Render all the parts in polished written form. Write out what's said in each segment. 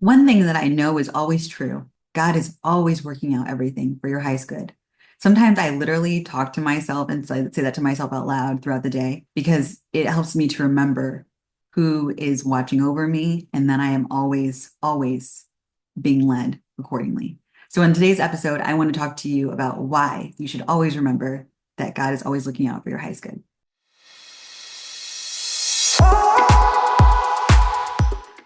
One thing that I know is always true, God is always working out everything for your highest good. Sometimes I literally talk to myself and say that to myself out loud throughout the day because it helps me to remember who is watching over me and that I am always being led accordingly. So, in today's episode, I want to talk to you about why you should always remember that God is always looking out for your highest good.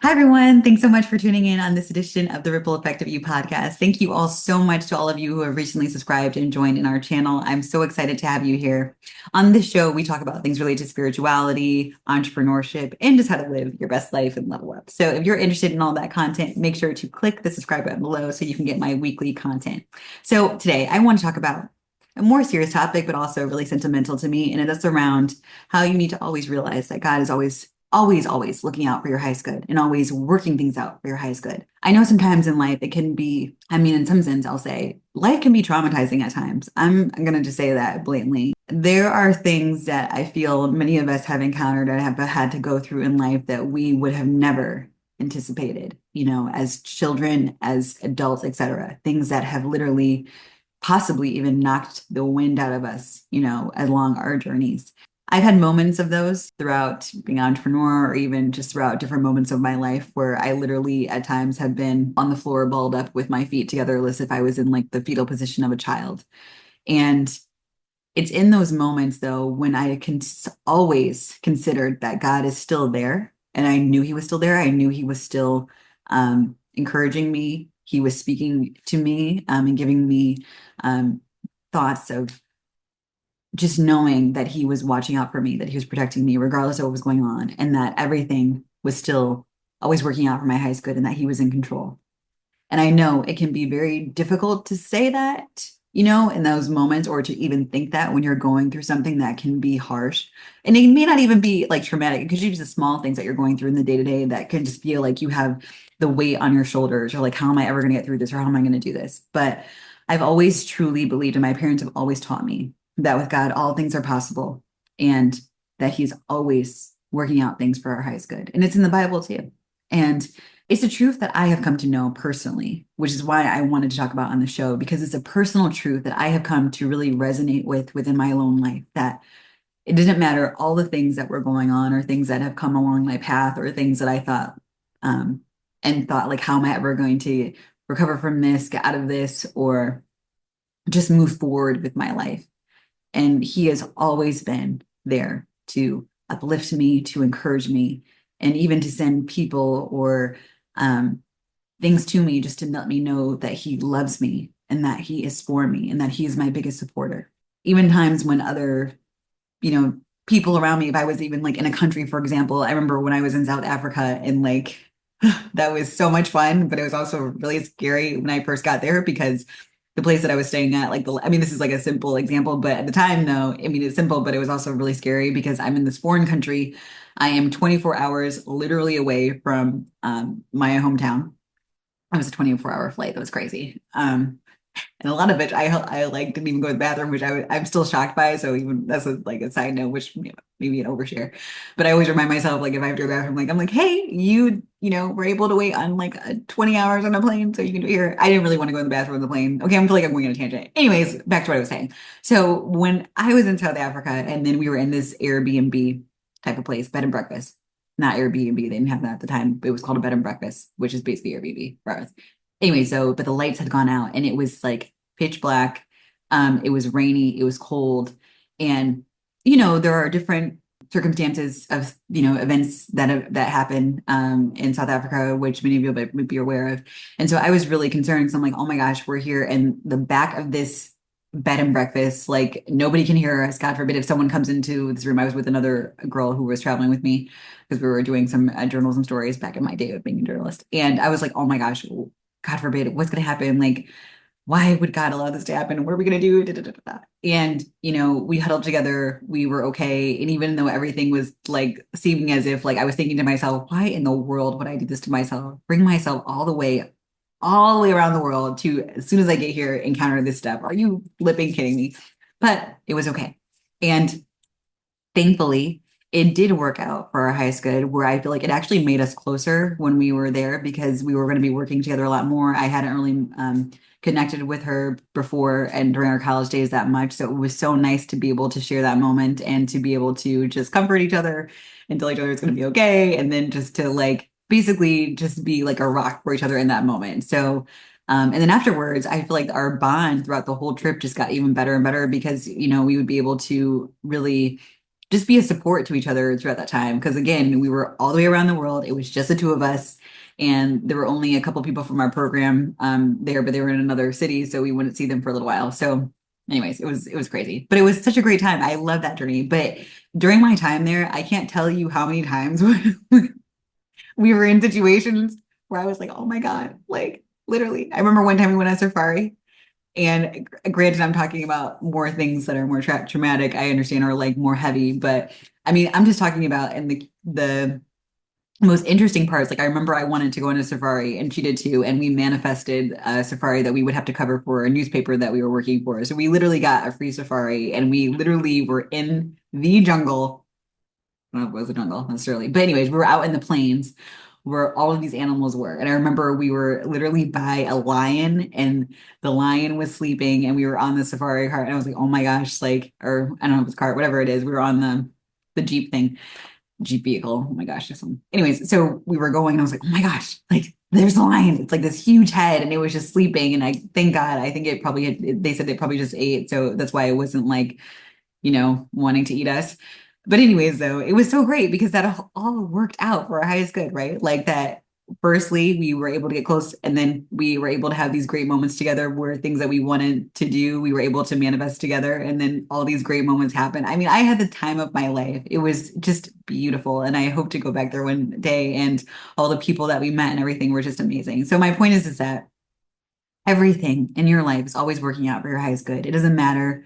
Hi, everyone. Thanks so much for tuning in on this edition of the Ripple Effect of You podcast. Thank you all so much to all of you who have recently subscribed and joined in our channel. I'm so excited to have you here. On this show, we talk about things related to spirituality, entrepreneurship, and just how to live your best life and level up. So if you're interested in all that content, make sure to click the subscribe button below so you can get my weekly content. So today, I want to talk about a more serious topic, but also really sentimental to me. And it is around how you need to always realize that God is always looking out for your highest good and always working things out for your highest good. I know sometimes in life it can be, in some sense, I'll say life can be traumatizing at times. I'm going to just say that blatantly. There are things that I feel many of us have encountered and have had to go through in life that we would have never anticipated, as children, as adults, etc. Things that have literally possibly even knocked the wind out of us, along our journeys. I've had moments of those throughout being an entrepreneur or even just throughout different moments of my life where I literally at times have been on the floor balled up with my feet together as if I was in like the fetal position of a child. And it's in those moments though when I can always considered that God is still there and I knew he was still there. I knew he was still encouraging me. He was speaking to me and giving me um, thoughts of just knowing that he was watching out for me, that he was protecting me, regardless of what was going on, and that everything was still always working out for my highest good and that he was in control. And I know it can be very difficult to say that, in those moments or to even think that when you're going through something that can be harsh. And it may not even be like traumatic. It could just be the small things that you're going through in the day to day that can just feel like you have the weight on your shoulders or like, how am I ever going to get through this or how am I going to do this? But I've always truly believed, and my parents have always taught me that with God, all things are possible and that he's always working out things for our highest good. And it's in the Bible too. And it's a truth that I have come to know personally, which is why I wanted to talk about on the show, because it's a personal truth that I have come to really resonate with within my own life, that it doesn't matter all the things that were going on or things that have come along my path or things that I thought um, and thought like, how am I ever going to recover from this, get out of this, or just move forward with my life. And he has always been there to uplift me, to encourage me, and even to send people or um, things to me just to let me know that he loves me and that he is for me and that he is my biggest supporter. Even times when other, you know, people around me, if I was even like in a country, for example, I remember when I was in South Africa and like that was so much fun, but it was also really scary when I first got there because the place that I was staying at, this is like a simple example, but at the time, though, it's simple, but it was also really scary because I'm in this foreign country. I am 24 hours literally away from my hometown. It was a 24-hour flight. That was crazy. And a lot of it, I like didn't even go to the bathroom, which I'm still shocked by. So even that's like a side note, which maybe an overshare. But I always remind myself, like if I have to go to the bathroom, like I'm like, hey, were able to wait on like 20 hours on a plane, so you can do it here. I didn't really want to go in the bathroom on the plane. Okay, I'm feel like I'm going on a tangent. Anyways, back to what I was saying. So when I was in South Africa, and then we were in this Airbnb type of place, bed and breakfast, not Airbnb. They didn't have that at the time. It was called a bed and breakfast, which is basically Airbnb for us. Anyway, but the lights had gone out and it was like pitch black. It was rainy, it was cold. And, there are different circumstances of, events that happen in South Africa, which many of you might be aware of. And so I was really concerned because I'm like, oh my gosh, we're here in the back of this bed and breakfast. Like nobody can hear us. God forbid if someone comes into this room. I was with another girl who was traveling with me because we were doing some journalism stories back in my day of being a journalist. And I was like, oh my gosh, God forbid, what's going to happen? Like, why would God allow this to happen? What are we going to do? Da, da, da, da. And, we huddled together. We were okay. And even though everything was like seeming as if like I was thinking to myself, why in the world would I do this to myself? Bring myself all the way around the world to, as soon as I get here, encounter this stuff. Are you flipping kidding me? But it was okay. And thankfully, it did work out for our highest good, where I feel like it actually made us closer when we were there because we were going to be working together a lot more. I hadn't really connected with her before and during our college days that much. So it was so nice to be able to share that moment and to be able to just comfort each other and tell each other it's going to be okay. And then just to like basically just be like a rock for each other in that moment. So, and then afterwards, I feel like our bond throughout the whole trip just got even better and better because, we would be able to really just be a support to each other throughout that time. Because again, we were all the way around the world. It was just the two of us, and there were only a couple people from our program there, but they were in another city, so we wouldn't see them for a little while. So, anyways, it was crazy, but it was such a great time. I love that journey. But during my time there, I can't tell you how many times we were in situations where I was like, oh my God, like literally. I remember one time we went on safari. And granted, I'm talking about more things that are more traumatic, I understand, are like more heavy. But I mean, I'm just talking about in the most interesting parts. Like I remember I wanted to go on a safari, and she did too. And we manifested a safari that we would have to cover for a newspaper that we were working for. So we literally got a free safari, and we literally were in the jungle. I don't know if it was a jungle necessarily, but anyways, we were out in the plains where all of these animals were. And I remember we were literally by a lion, and the lion was sleeping, and we were on the safari cart, and I was like, oh my gosh, like, or I don't know if it's cart, whatever it is. We were on the Jeep thing, Jeep vehicle. Oh my gosh, this one. Anyways, so we were going, and I was like, oh my gosh, like there's a lion. It's like this huge head, and it was just sleeping. And I thank God, I think it probably they said they probably just ate. So that's why it wasn't like wanting to eat us. But anyways, though, it was so great because that all worked out for our highest good, right? Like that, firstly, we were able to get close, and then we were able to have these great moments together where things that we wanted to do, we were able to manifest together, and then all these great moments happened. I mean, I had the time of my life. It was just beautiful, and I hope to go back there one day, and all the people that we met and everything were just amazing. So my point is that everything in your life is always working out for your highest good. It doesn't matter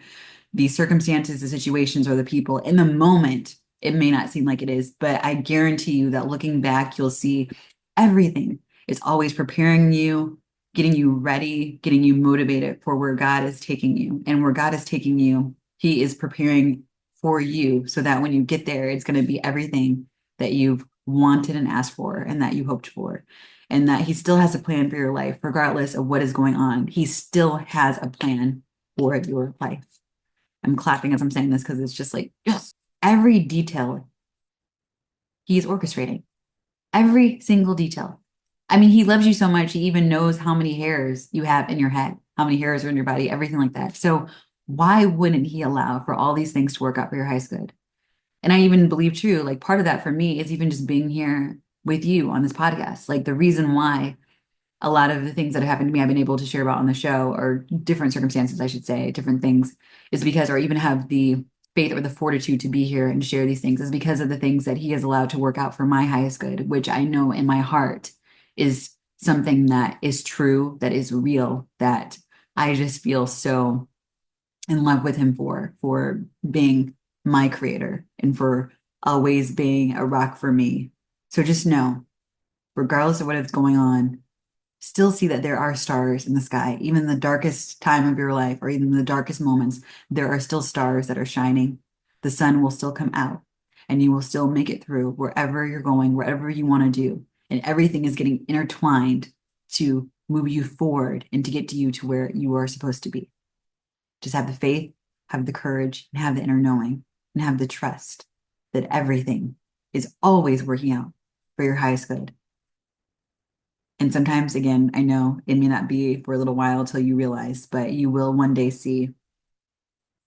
the circumstances, the situations, or the people. In the moment, it may not seem like it is, but I guarantee you that looking back, you'll see everything is always preparing you, getting you ready, getting you motivated for where God is taking you. And where God is taking you, He is preparing for you so that when you get there, it's going to be everything that you've wanted and asked for and that you hoped for. And that He still has a plan for your life, regardless of what is going on. He still has a plan for your life. I'm clapping as I'm saying this because it's just like, yes, every detail he's orchestrating, every single detail. I mean, he loves you so much, he even knows how many hairs you have in your head, how many hairs are in your body, everything like that. So, why wouldn't he allow for all these things to work out for your highest good? And I even believe true, like part of that for me is even just being here with you on this podcast. Like the reason why a lot of the things that have happened to me I've been able to share about on the show, or different circumstances, I should say, different things, is because, or even have the faith or the fortitude to be here and share these things, is because of the things that He has allowed to work out for my highest good, which I know in my heart is something that is true, that is real, that I just feel so in love with Him for being my creator and for always being a rock for me. So just know, regardless of what is going on, still see that there are stars in the sky. Even the darkest time of your life, or even the darkest moments, there are still stars that are shining. The sun will still come out, and you will still make it through wherever you're going, wherever you want to do. And everything is getting intertwined to move you forward and to get to you to where you are supposed to be. Just have the faith, have the courage, and have the inner knowing, and have the trust that everything is always working out for your highest good. And sometimes, again, I know it may not be for a little while till you realize, but you will one day see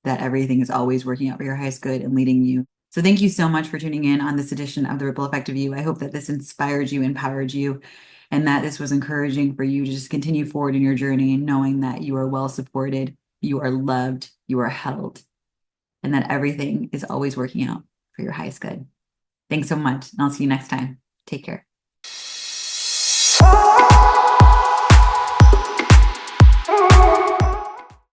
that everything is always working out for your highest good and leading you. So thank you so much for tuning in on this edition of The Ripple Effect of You. I hope that this inspired you, empowered you, and that this was encouraging for you to just continue forward in your journey, knowing that you are well supported, you are loved, you are held, and that everything is always working out for your highest good. Thanks so much, and I'll see you next time. Take care.